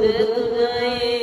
रे तुझाए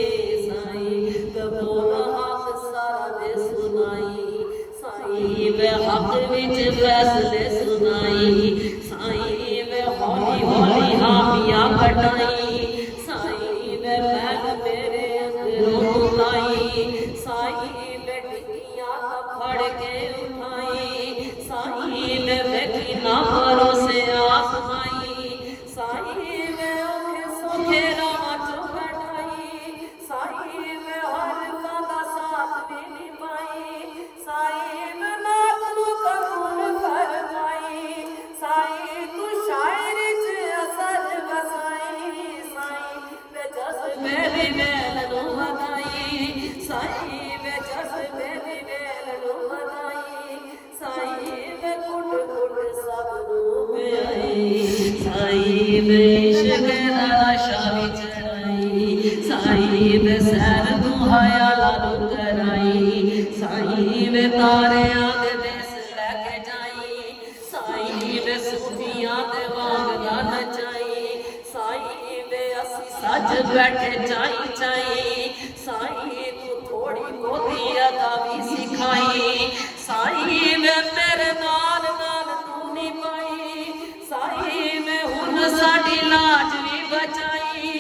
साईं वे बोला हक सारा दे सुनाई साईं वे हक विच फैसले सुनाई साईं वे हौली हौली हामियां कटाई साईं वे मैल मेरे अंदरों मुकाई साईं वे टिकियां फड़ के उठाई साईं वे वेखी ना भरोसे आसमाई साईं वे औखे सौखे रावां चों कटाई साईं वे हर दा साथ भी निभाई साईं वे नात नूं कबूल फरमाई साईं तू शायरी च असर वसाई साईं वे जज्बे दी वेल नूं वधाई साईं वे जज्बे दी वेल नूं वधाई साईं वे कुट कुट सब नूं पिआई साईं वे इश्क दा नशा भी चढ़ाई साईं वे सैर तू हयाला नूं कराई साईं वे तारियां दे देस लैके जाई साईं वे सूफियां दे वांग दा नचाई साईं वे असी सज बैठे चाई चाई साईं तू थोड़ी बहुती अदा भी सिखाई साईं वे मेरे नाल नाल तू नहीं पाई साईं वे हुन साडी लाज भी बचाई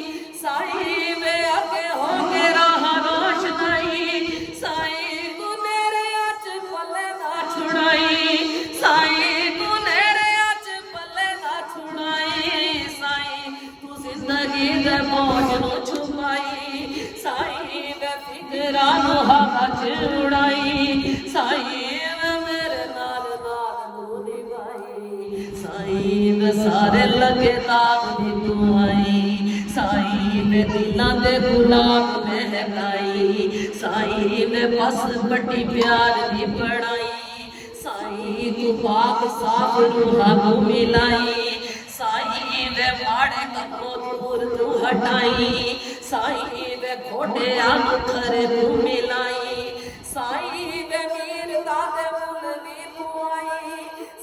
साईं वे अगे हो के राह रोशनाई साईं तू मेरे अच पल्ले ना छुड़ाई साईं तू मेरे अच पल्ले ना छुड़ाई साईं तू जिंदगी दे बोझ नूं छुपाई साईं वे फिकरां नूं हवा च उड़ाई साईं वे मेरे नाल नाल तू निभाई साईं वे सारे लगे ताक दी तू आई साईं वे दिलां दे गुलाब महकाई साईं वे बस बड़ी प्यार दी पढ़ाई साईं तू पाक साफ रूहां नूं मिलाई साईं वे माड़े कम्मों दूर तू हटाई साईं वे घोड़ियां नूं खरे तू मिलाई साईं वे मीरदा दे मुल दी तू आई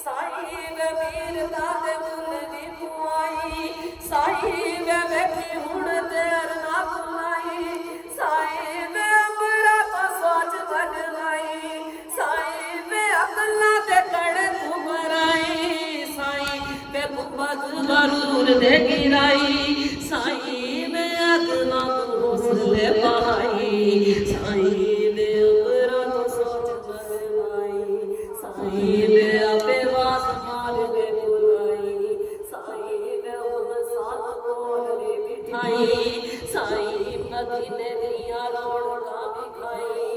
साईं वे मीरदा दे मुल दी तू आई साईं वे वेखी हुण देर ना बुलाई साईं वे अंबरा तो सोच बदलाई साईं वे अकलां दे कड़े तू भराई साईं वे गुंबद गरूर दे गिराई साईं वे अकलां तू हौसले बहाई साईं वे अंबरा तो सोच बदलाई साईं वे आपे वास मार दे बुलाई साईं वे हुन साथ कोल रे बिठाई साईं मदीने दियां रौनकां विखाई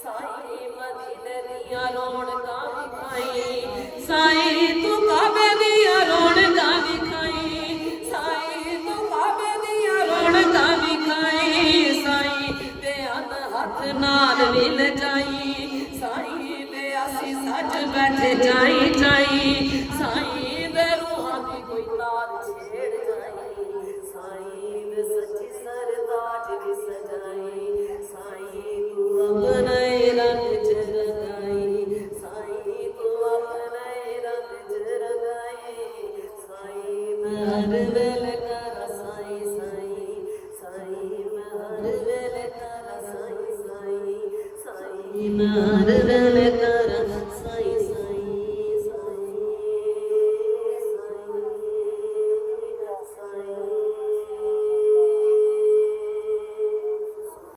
साईं मदीने दियां रौनकां विखाई साईं तू काबे दियां रौनकां विखाई साईं तू काबे दियां रौनकां विखाई साईं वे अन हथ नाल विल जाई साईं वे असी सज बैठे जाई जाई साईं वे रूहां दी कोई तार छेड़ जाई साईं वे सच्ची सरदार भी सजाई साईं तू अपने रंग च रंगाई साईं तू अपने रंग च रंगाई साईं मैं हर वेले कर साईं साईं साईं मैं हर वेले कर साईं साईं साईं मैं हर वेले